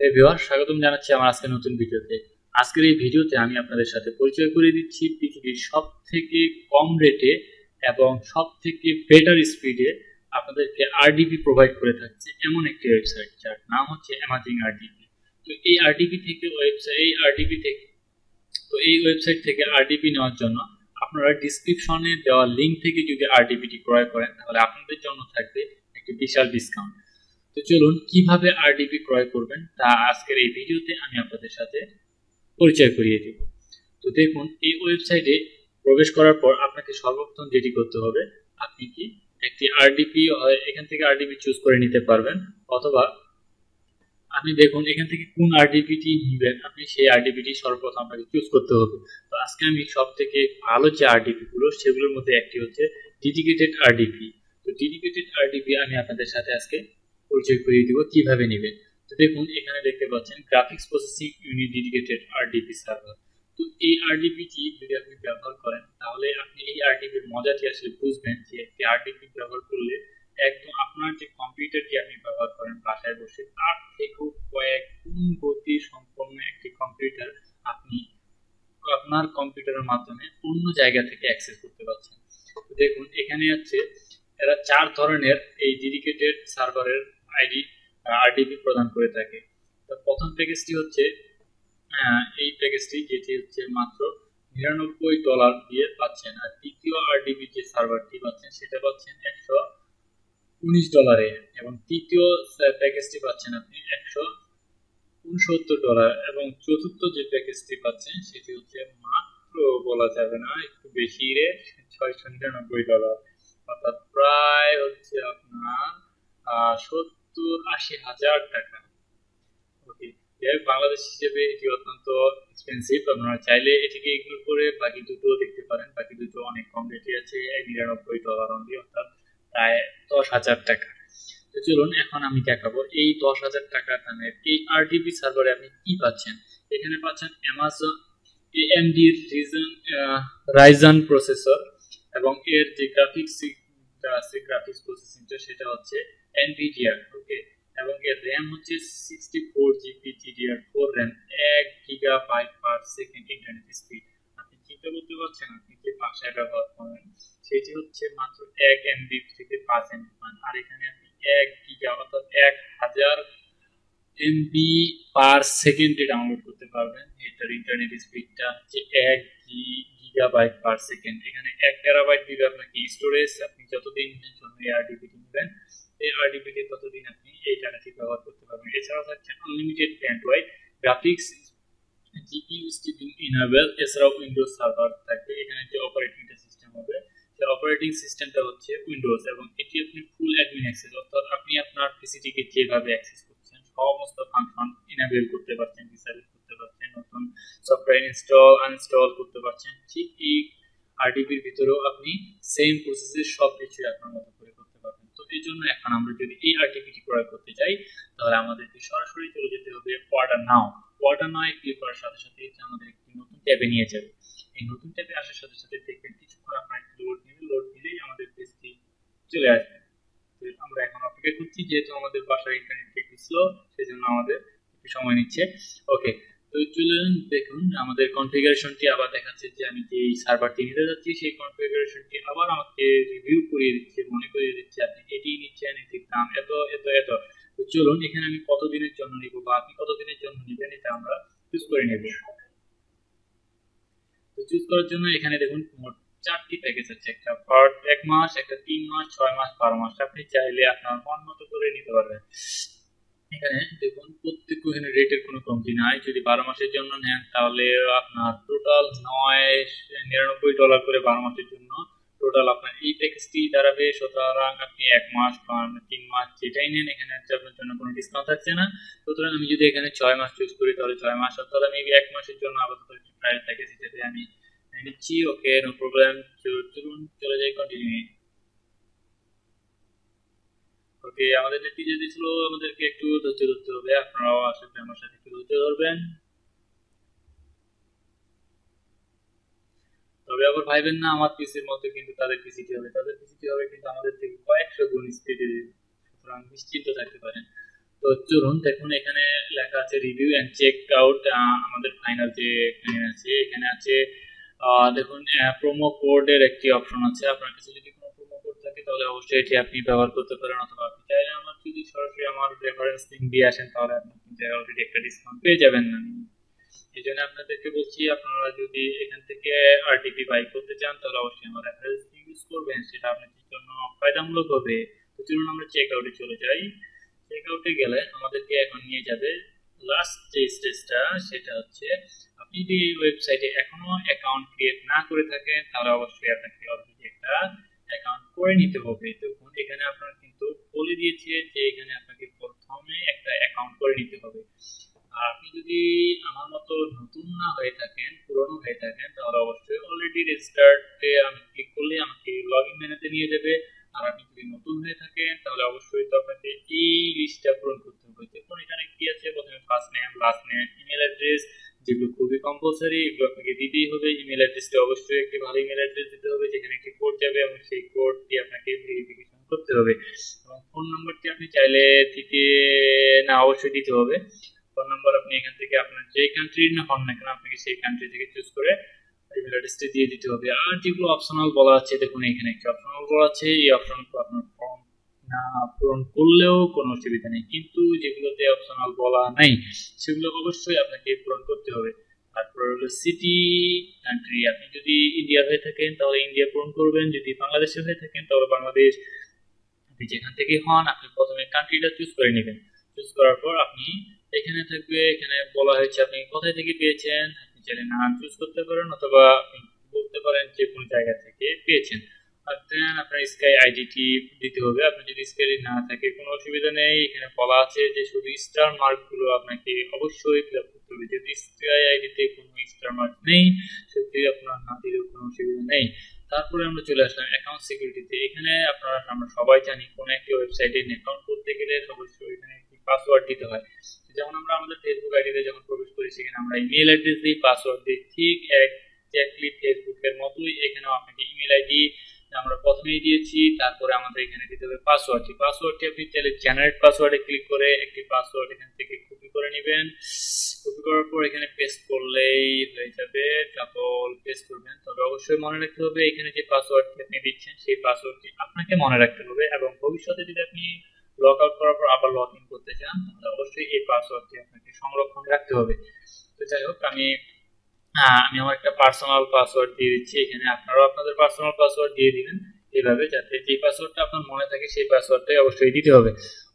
Everyone, স্বাগতম জানাচ্ছি আমার আজকের নতুন ভিডিওতে। আজকের এই ভিডিওতে আমি আপনাদের সাথে পরিচয় করিয়ে দিচ্ছি পৃথিবীর সবথেকে কম রেটে এবং সবথেকে বেটার স্পিডে আপনাদেরকে আরডিপি প্রোভাইড করে থাকছে এমন একটি ওয়েবসাইট যার নাম হচ্ছে অ্যামাজিং আরডিপি। তো এই আরডিপি থেকে এই ওয়েবসাইট থেকে আরডিপি নেওয়ার জন্য আপনারা ডিসক্রিপশনে দেওয়া লিঙ্ক থেকে যদি আরডিপিটি ক্রয় করেন তাহলে আপনাদের জন্য থাকবে একটি বিশাল ডিসকাউন্ট। তো চলুন কিভাবে আরডিপি ক্রয় করবেন তা আজকের এই ভিডিওতে আমি আপনাদের সাথে পরিচয় করিয়ে দেব। তো দেখুন, এই ওয়েবসাইটে প্রবেশ করার পর আপনাকে সর্বপ্রথম যেটি করতে হবে, আপনি কি একটি আরডিপি এখান থেকে আরডিপি চুজ করে নিতে পারবেন, অথবা আপনি দেখুন এখান থেকে কোন আরডিপিটি নেবেন, আপনি সেই আরডিপিটি সর্বপ্রথম আপনাকে চুজ করতে হবে। তো আজকে আমি সব থেকে ভালো যে আরডিপি গুলো সেগুলোর মধ্যে একটি হচ্ছে ডেডিকেটেড আরডিপি। তো ডেডিকেটেড আরডিপি আমি আপনাদের সাথে আজকে পরিচয় করিয়ে দিব কিভাবে নেবেন। তো দেখুন, এখানে দেখতে পাচ্ছেন graphics processing unit dedicated RDP server. তো এই আরডিপিটি যদি আপনি ব্যবহার করেন তাহলে আপনি এই আরডিপির মজাটি আসলে বুঝবেন যে একটি আরডিপি ব্যবহার করলে একদম আপনার যে কম্পিউটারটি আপনি ব্যবহার করেন বাসায় বসে তার থেকেও কয়েক গুণ গতি সম্পন্ন একটি কম্পিউটার আপনি আপনার কম্পিউটারের মাধ্যমে অন্য জায়গা থেকে অ্যাক্সেস করতে পারছেন। তো দেখুন, এখানে হচ্ছে এরা 4 ধরনের এই ডেডিকেটেড সার্ভারের আইডি আরডিপি প্রদান করে থাকে। তো প্রথম প্যাকেজটি হচ্ছে এই প্যাকেজটি, যেটি হচ্ছে মাত্র $99 দিয়ে পাচ্ছেন। আর দ্বিতীয় আরডিবি যে সার্ভারটি পাচ্ছেন সেটা পাচ্ছেন $119, এবং তৃতীয় প্যাকেজটি পাচ্ছেন আপনি $169, এবং চতুর্থ যে প্যাকেজটি পাচ্ছেন সেটি হচ্ছে মাত্র, বলা যাবে না, একটু বেশি রে, $699, অর্থাৎ প্রায় হচ্ছে আপনার 70-80 হাজার টাকা। ওকে, বাংলাদেশ হিসেবে এটি অত্যন্ত এক্সপেন্সিভ। আপনারা চাইলে এটিকে ইগনোর করে বাকি দুটো দেখতে পারেন, বাকি দুটো অনেক কম রেটে আছে, $99 অনলি, অর্থাৎ প্রায় 10,000 টাকা। তো চলুন এখন আমি দেখাবো এই 10,000 টাকার দামের এই আরডিবি সার্ভারে আপনি কি পাচ্ছেন। এখানে পাচ্ছেন অ্যামাজন এএমডি রাইজন প্রসেসর, এবং এর যে গ্রাফিক্স প্রসেসিংটা সেটা হচ্ছে এনভিডিআর। ওকে, এবং এর র্যাম হচ্ছে 64 জিবি DDR4 র্যাম, 1 GB/সেকেন্ড ইন্টারনেট স্পিড। আপনি চিন্তা করতে পারছেন আপনি যে বাসায় ব্যবহার করেন সেটি হচ্ছে মাত্র 1 MB থেকে 5 MB পান, আর এখানে আপনি 1 GB অর্থাৎ 1000 MB/সেকেন্ডে ডাউনলোড করতে পারবেন। এটার ইন্টারনেট স্পিডটা হচ্ছে 1 GB/সেকেন্ড। এখানে 1 TB দিবে আপনাকে স্টোরেজ। আপনি যতদিন জন্য এই আরডিপিটি নেবেন, এই আরডিপিটি ততদিন আপনি এই টাকাটি ব্যবহার করতে পারবেন। এছাড়াও থাকছে আনলিমিটেড ব্যান্ডউইথ, গ্রাফিক্স, জিপিইউ স্টিপিং ইনেবল, এছাড়াও উইন্ডোজ সার্ভার থাকবে। এখানে যে অপারেটিং সিস্টেম হবে সেই অপারেটিং সিস্টেমটা হচ্ছে উইন্ডোজ, এবং এটি আপনি ফুল অ্যাডমিন অ্যাক্সেস, অর্থাৎ আপনি আপনার পিসিটিকে যেভাবে অ্যাক্সেস করছেন সমস্ত ফাংশন ইনেবল করতে পারছেন, ডিসেবল করতে পারছেন, নতুন সফটওয়্যার আনইনস্টল করতে পারছেন। ঠিক এই আরডিপির ভিতরেও আপনি সেম প্রসেসে সবকিছু আপনার মতো করে করতে পারবেন। তো এই জন্য এখন আমরা যদি এই আরডিপিটি ক্রয় করতে চাই তাহলে আমাদেরকে সরাসরি চলে যেতে হবে অর্ডার নাও। অর্ডার নাও ক্লিক করার সাথে সাথে আমাদের একটি নতুন ট্যাবে নিয়ে যাবে। এই নতুন ট্যাবে আসার সাথে সাথে দেখবেন কিছুক্ষণ আপনার একটু লোড নেবে, লোড নিলেই আমাদের পেজটি চলে আসবে। তো আমরা এখন অপেক্ষা করছি, যেহেতু আমাদের বাসার ইন্টারনেট একটু স্লো সেজন্য আমাদের একটু সময় নিচ্ছে। ওকে, তো চলুন দেখুন আমাদের কনফিগারেশনটি আবার দেখাচ্ছে যে আমি যে সার্ভারটি নিতে যাচ্ছি সেই কনফিগারেশনটি আবার আমাকে রিভিউ করিয়ে দিচ্ছে, মনে করিয়ে দিচ্ছে আপনি এটি নিচ্ছেন, এটির দাম এত এত এত। তো চলুন এখানে আমি কতদিনের জন্য নিব বা আপনি কতদিনের জন্য নেবেন এটা আমরা চুজ করে নেব। তো চুজ করার জন্য এখানে দেখুন মোট 4টি প্যাকেজ আছে, একটা ফর 1 মাস, একটা 3 মাস, 6 মাস, 12 মাস। আপনি চাইলে আপনার মন মতো করে নিতে পারবেন। এখানে দেখুন প্রত্যেক এখানে রেটের কোনো কমতি নাই। যদি 12 মাসের জন্য নেন তাহলে আপনার টোটাল $999 করে 12 মাসের জন্য টোটাল আপনার এই প্যাকেজটি দাঁড়াবে। সুতরাং আপনি 1 মাস বা 3 মাস যেটাই নেন এখানে আপনার জন্য কোনো ডিসকাউন্ট থাকছে না। সুতরাং আমি যদি এখানে 6 মাস চুজ করি তাহলে 6 মাস, অর্থাৎ আমি 1 মাসের জন্য আপাতত ট্রায়াল প্যাকেজ হিসেবে আমি নিচ্ছি। ওকে, নো প্রবলেম। চলুন চলে যাই কন্টিনিউ। ওকে, আমাদের নেটটি যদি ছিল আমাদেরকে একটু ধৈর্য ধরতে হবে, আপনারাও আসলে আমার সাথে একটু ধৈর্য ধরবেন। তবে আবার ভাইবেন না আমার পিসির মতো কিন্তু তাদের পিসিটি হবে, তাদের পিসিটি হবে কিন্তু আমাদের থেকে কয়েকশো গুণ স্পিডে, সুতরাং নিশ্চিন্ত থাকতে পারেন। তো তো চলুন দেখুন এখানে লেখা আছে রিভিউ এন্ড চেক আউট। আমাদের ফাইনাল যে এখানে আছে দেখুন প্রোমো কোডের একটি অপশন আছে। আপনার কাছে যদি কোনো প্রোমো কোড থাকে তাহলে অবশ্যই এটি আপনি ব্যবহার করতে পারেন, অথবা আপনি চাইলে আমার যদি সরাসরি আমার রেফারেন্স লিংক দিয়ে আসেন তাহলে আপনি কিন্তু অলরেডি একটা ডিসকাউন্ট পেয়ে যাবেন না। এই জন্য আপনাদেরকে বলছি, আপনারা যদি এখান থেকে আরটিপি বাই করতে চান তাহলে অবশ্যই আমার রেফারেন্স লিংক ইউজ করবেন, সেটা আপনাদের জন্য ফায়দামূলক হবে। তো চলুন আমরা চেক আউটে চলে যাই। চেক আউটে গেলে আমাদেরকে এখন নিয়ে যাবে লাস্ট যে স্টেজটা, সেটা হচ্ছে আপনি যদি এই ওয়েবসাইটে এখনো অ্যাকাউন্ট ক্রিয়েট না করে থাকেন তাহলে অবশ্যই আপনাকে অলরেডি একটা অ্যাকাউন্ট করে নিতে হবে। তো এখানে আপনার কিন্তু বলে দিয়েছে যে এখানে আপনাকে প্রথমে একটা অ্যাকাউন্ট করে নিতে হবে। আর আপনি যদি আমার মতো নতুন না হয়ে থাকেন, পুরনো হয়ে থাকেন, তাহলে অবশ্যই অলরেডি রেজিস্টার্ডে আমি ক্লিক করলে আমাকে লগইন মেনুতে নিয়ে যাবে। আর আপনি যদি নতুন হয়ে থাকেন তাহলে অবশ্যই তো আপনাকে এই লিস্টটা পূরণ করতে হবে। দেখুন এখানে কি আছে, প্রথমে first name, last name, email address, যেগুলো খুবই কম্পালসারি, এগুলো আপনাকে দিতেই হবে। ইমেল অ্যাড্রেসটা অবশ্যই একটি ভালো ইমেল অ্যাড্রেস দিতে হবে, যেখানে একটি কোড যাবে এবং সেই কোডটি আপনাকে ভেরিফিকেশন করতে হবে। এবং ফোন নাম্বারটি আপনি চাইলে দিতে না, অবশ্যই দিতে হবে। ফোন নাম্বার আপনি এখান থেকে আপনার যে কান্ট্রির না হন না কেন আপনাকে সেই কান্ট্রি থেকে চুজ করে ইমেল অ্যাড্রেসটি দিয়ে দিতে হবে। আর যেগুলো অপশনাল বলা আছে, দেখুন এখানে একটি অপশনাল বলা আছে, এই অপশনগুলো আপনার ফর্ম না পূরণ করলেও কোনো অসুবিধা নেই, কিন্তু যেগুলোতে অপশনাল বলা নাই সেগুলো অবশ্যই আপনাকে পূরণ করতে হবে। তারপর হলো সিটি, কান্ট্রি, আপনি যদি ইন্ডিয়া হয়ে থাকেন তাহলে ইন্ডিয়া পূরণ করবেন, যদি বাংলাদেশে হয়ে থাকেন তাহলে বাংলাদেশ। আপনি যেখান থেকে হন আপনি প্রথমে কান্ট্রিটা চুজ করে নেবেন। চুজ করার পর আপনি এখানে থাকবে, এখানে বলা হয়েছে আপনি কোথায় থেকে পেয়েছেন, আপনি চাইলে নাম চুজ করতে পারেন অথবা আপনি বলতে পারেন যে কোন জায়গা থেকে পেয়েছেন। আর দেন আপনার স্কাই আইডিটি দিতে হবে। আপনি যদি স্কাই না থাকে কোনো অসুবিধা নেই, এখানে বলা আছে যে শুধু স্টার মার্কগুলো আপনাকে অবশ্যই ফিল আপ করতে হবে। যদি স্কাই আইডিতে কোনো স্টার মার্ক নেই সেটি আপনার না দিলেও কোনো অসুবিধা নেই। তারপরে আমরা চলে আসলাম অ্যাকাউন্ট সিকিউরিটিতে। এখানে আমরা সবাই জানি কোন একটি ওয়েবসাইটে অ্যাকাউন্ট করতে গেলে অবশ্যই এখানে একটি পাসওয়ার্ড দিতে হয়। যেমন আমরা আমাদের ফেসবুক আইডিতে যখন প্রবেশ করি সেখানে আমরা ইমেল অ্যাড্রেস দিই, পাসওয়ার্ড দিই, ঠিক এক্স্যাক্টলি ফেসবুকের মতোই এখানেও আপনাকে ইমেল আইডি আমরা প্রথমেই দিয়েছি, তারপরে আমাদের এখানে দিতে হবে পাসওয়ার্ডটি। পাসওয়ার্ডটি আপনি চাইলে জেনারেট পাসওয়ার্ডে ক্লিক করে একটি পাসওয়ার্ড এখান থেকে কপি করে নেবেন। কপি করার পর এখানে পেস্ট করলেই হয়ে যাবে, তারপর পেস্ট করবেন। তবে অবশ্যই মনে রাখতে হবে এখানে যে পাসওয়ার্ডটি আপনি দিচ্ছেন সেই পাসওয়ার্ডটি আপনাকে মনে রাখতে হবে, এবং ভবিষ্যতে যদি আপনি লগ আউট করার পর আবার লগ ইন করতে চান তাহলে অবশ্যই এই পাসওয়ার্ডটি আপনাকে সংরক্ষণ রাখতে হবে। তো যাই হোক, আমি আমার একটা পার্সোনাল পাসওয়ার্ড দিয়ে দিচ্ছি। এখানে আপনারাও আপনাদের পার্সোনাল পাসওয়ার্ড দিয়ে দিবেন এইভাবে, যাতে যে পাসওয়ার্ডটা আপনার মনে থাকে সেই পাসওয়ার্ডটাই অবশ্যই দিতে হবে।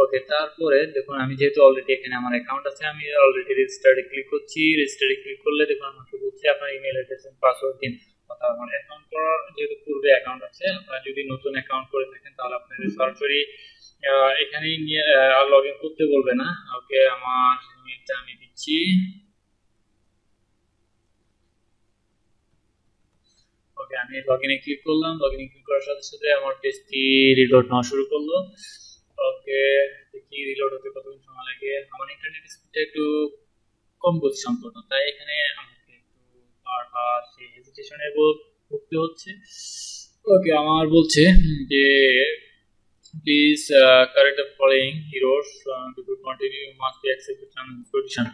ওকে, তারপরে দেখুন আমি যেহেতু অলরেডি এখানে আমার অ্যাকাউন্ট আছে, আমি অলরেডি রেজিস্টারে ক্লিক করছি। রেজিস্টারে ক্লিক করলে দেখুন আমাকে বলছে আপনার ইমেল অ্যাড্রেস এন্ড পাসওয়ার্ড দিন। অর্থাৎ আমার অ্যাকাউন্ট করার যেহেতু পূর্বে অ্যাকাউন্ট আছে, আপনারা যদি নতুন অ্যাকাউন্ট করে থাকেন তাহলে আপনাদের সরাসরি এখানেই নিয়ে লগ ইন করতে বলবে না। ওকে, আমার ইমেলটা আমি দিচ্ছি। ওকে, আমি লগইনে ক্লিক করলাম। লগইনে ক্লিক করার সাথে সাথে আমার পেজটি রিলোড নেওয়া শুরু করলো। ওকে, দেখি রিলোড হতে কতক্ষণ সময় লাগে। আমার ইন্টারনেট স্পিডটা একটু কম গতি সম্পন্ন, তাই এখানে আমাকে একটু বারবার সেই হেজিটেশনে ভুগতে হচ্ছে। ওকে, আমার বলছে যে please correct the following errors before continue you must be accept the terms and condition.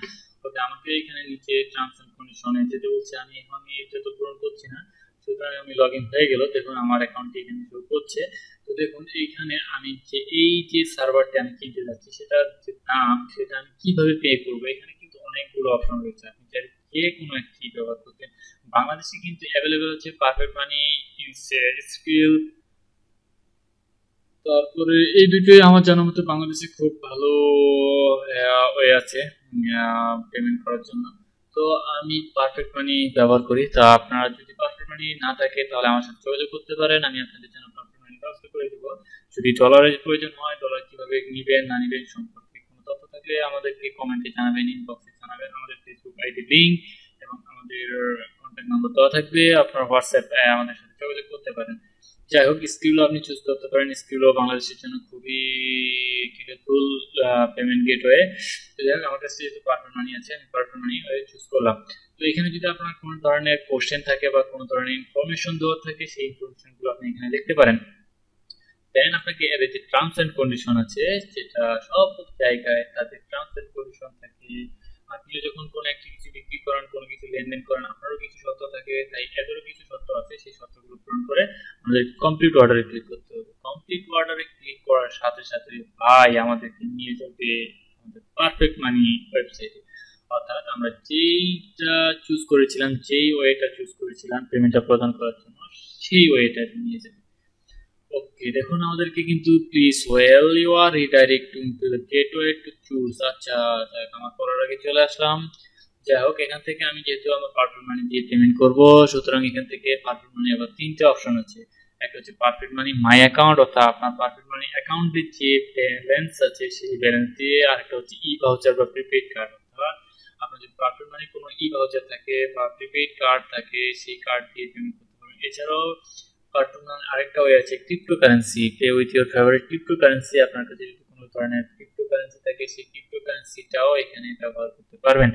Okay, আমাকে এখানে নিচে টার্মস এন্ড কন্ডিশনে যেতে বলছে। আমি এটা তো পূরণ করছি না, সুতরাং আমি লগ ইন হয়ে গেল। দেখুন আমার অ্যাকাউন্টটি এখানে শো করছে। তো দেখুন এইখানে আমি যে এই যে সার্ভারটি আমি কিনতে যাচ্ছি সেটার যে দাম সেটা আমি কিভাবে পে করবো, এখানে কিন্তু অনেকগুলো অপশন রয়েছে। আপনি চাইলে যে কোনো একটি ব্যবহার করতেন। বাংলাদেশে কিন্তু অ্যাভেলেবেল হচ্ছে পারফেক্ট মানি, স্কিল, তারপরে এই দুটোই আমার জানার মতো বাংলাদেশে খুব ভালো ওয়ে আছে পেমেন্ট করার জন্য। তো আমি পারফেক্ট মানি ব্যবহার করি। তা আপনারা যদি পারফেক্ট মানি না থাকে তাহলে আমার সাথে যোগাযোগ করতে পারেন, আমি আপনাদের জন্য পারফেক্ট মানি ব্যবস্থা করে দেবো। যদি ডলারের প্রয়োজন হয়, ডলার কিভাবে নিবেন না নিবেন সম্পর্কে কোনো তথ্য থাকলে আমাদেরকে কমেন্টে জানাবেন, ইনবক্সে জানাবেন। আমাদের ফেসবুক আইডি লিঙ্ক এবং আমাদের কন্ট্যাক্ট নাম্বার দেওয়া থাকবে, আপনার হোয়াটসঅ্যাপ আমাদের সাথে যোগাযোগ করতে পারেন। যাই হোক, স্কিলও আপনি চুজ করতে পারেন। স্কিলও বাংলাদেশের জন্য খুবই হেল্পফুল পেমেন্ট গেটওয়ে। তো যাই হোক, আমার কাছে যেহেতু পারফেক্ট মানি আছে আমি পারফেক্ট মানি চুজ করলাম। তো এখানে যদি আপনার কোনো ধরনের কোশ্চেন থাকে বা কোনো ধরনের ইনফরমেশন দেওয়া থাকে সেই ইনফরমেশনগুলো আপনি এখানে দেখতে পারেন। দেন আপনাকে এর যে টার্মস এন্ড কন্ডিশন আছে, যেটা সব জায়গায় তাদের টার্মস এন্ড কন্ডিশন থাকে। আপনিও যখন কোনো একটা কিছু বিক্রি করেন, কোনো কিছু লেনদেন করেন, আপনারও কিছু শর্ত থাকে, তাই এদেরও কিছু শর্ত আছে। সেই শর্তগুলো পূরণ করে আমাদের কমপ্লিট অর্ডারে ক্লিক করতে হবে। কমপ্লিট অর্ডারে ক্লিক করার সাথে সাথে ভাই আমাদেরকে নিয়ে যাবে আমাদের পারফেক্ট মানি ওয়েবসাইটে। অর্থাৎ আমরা যেইটা চুজ করেছিলাম, যেই ওয়েটা চুজ করেছিলাম পেমেন্টটা প্রদান করার জন্য, সেই ওয়েটা নিয়ে যাবে। ওকে, দেখুন আমাদেরকে কিন্তু please well you are redirecting to the gateway to choose. আচ্ছা, আমার করার আগে চলে আসলাম। যাই হোক, এখান থেকে আমি যেহেতু আমার পারফেক্ট মানি দিয়ে পেমেন্ট করব, সুতরাং এখান থেকে পারফেক্ট মানি আবার তিনটে অপশন আছে। একটা হচ্ছে পারফেক্ট মানি মাই অ্যাকাউন্ট, অর্থাৎ আপনার পারফেক্ট মানি অ্যাকাউন্টের যে ব্যালেন্স আছে সেই ব্যালেন্স দিয়ে। আরেকটা হচ্ছে ই ভাউচার বা প্রিপেড কার্ড, অর্থাৎ আপনার যদি পারফেক্ট মানি কোনো ই ভাউচার থাকে বা প্রিপেড কার্ড থাকে, সেই কার্ড দিয়ে পেমেন্ট করতে পারবেন। এছাড়াও আরেকটা ওয়ে আছে cryptocurrency, pay with your favourite cryptocurrency. আপনার কাছে যদি কোনো ধরনের ক্রিপ্টোকারেন্সি থাকে, সেই ক্রিপ্টোকারেন্সিটাও এখানে ব্যবহার করতে পারবেন।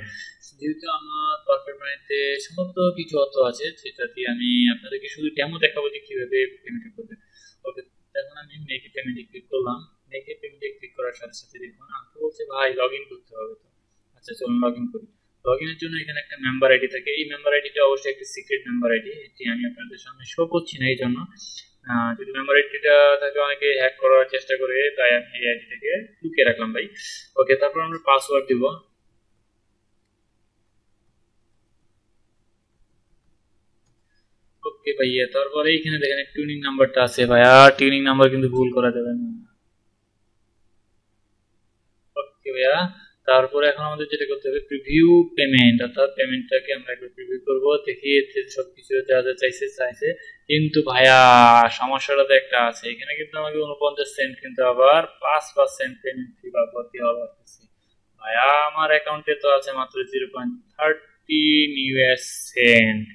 যেহেতু আমার পারফেক্ট মানিতে সমস্ত কিছু অর্থ আছে, সেটা দিয়ে আমি আপনাদেরকে শুধু ডেমো দেখাবো যে কিভাবে পেমেন্ট করবেন। ওকে, এখন আমি মেকে পেমেন্টে ক্লিক করলাম। মেকে পেমেন্টে ক্লিক করার সাথে সাথে দেখুন আমাকে বলছে ভাই লগ ইন করতে হবে। তো আচ্ছা, চলুন লগ ইন করি। লগ ইনের জন্য এখানে একটা মেম্বার আইডি থাকে। এই মেম্বার আইডিটা অবশ্যই একটা সিক্রেট মেম্বার আইডি, এটি আমি আপনাদের সামনে শো করছি না এই জন্য। যদি মেম্বার আইডিটা থাকে অনেকে হ্যাক করার চেষ্টা করে, তাই আমি এই আইডিটাকে লুকিয়ে রাখলাম ভাই। ওকে, তারপর আমরা পাসওয়ার্ড দিব। ওকে ভাইয়া, তারপরে এইখানে দেখেন টিউনিং নাম্বারটা আছে ভাইয়া, টিউনিং নাম্বার কিন্তু ভুল করা যাবে না। ওকে ভাইয়া, তারপরে এখন আমাদের যেটা করতে হবে প্রিভিউ পেমেন্ট, অর্থাৎ পেমেন্টটাকে আমরা একবার প্রিভিউ করবো, দেখি এতে সবকিছু যা যা চাইছে। কিন্তু ভাইয়া সমস্যাটা তো একটা আছে, এখানে কিন্তু আমাকে 49 সেন্ট কিন্তু আবার 5% পেমেন্ট ফি বাবদ দেওয়া লাগতেছে। ভাইয়া আমার অ্যাকাউন্টে তো আছে মাত্র 0.13 US সেন্ট।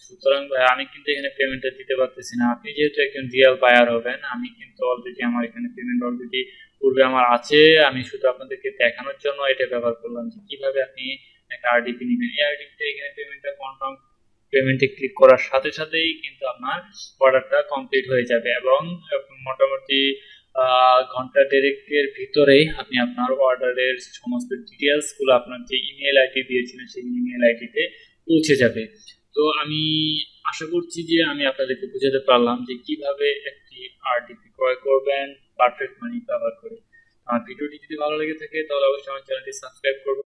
সুতরাং ভাই আমি কিন্তু এখানে পেমেন্টটা দিতে পারতেছি না। আপনি যেহেতু একজন রিয়েল বায়ার হবেন, আমি কিন্তু অলরেডি আমার এখানে পেমেন্ট অলরেডি পূর্বে আমার আছে। আমি শুধু আপনাদেরকে দেখানোর জন্য এটা ব্যবহার করলাম যে কিভাবে আপনি একটা আরডিপি নেবেন। এই আরডিপিতে এখানে পেমেন্টটা কনফার্ম পেমেন্টে ক্লিক করার সাথে সাথেই কিন্তু আপনার অর্ডারটা কমপ্লিট হয়ে যাবে এবং মোটামুটি ঘন্টা দেড়েকের ভিতরেই আপনি আপনার অর্ডারের সমস্ত ডিটেলসগুলো আপনার যে ইমেল আইডি দিয়েছিলেন সেই ইমেল আইডিতে পৌঁছে যাবে। তো আমি আশা করছি যে আমি আপনাদেরকে বুঝাতে পারলাম যে কিভাবে একটি আরডিপি ক্রয় করবেন পারফেক্ট মানি ব্যবহার করে। আমার ভিডিওটি যদি ভালো লেগে থাকে তাহলে অবশ্যই আমার চ্যানেলটি সাবস্ক্রাইব করবেন।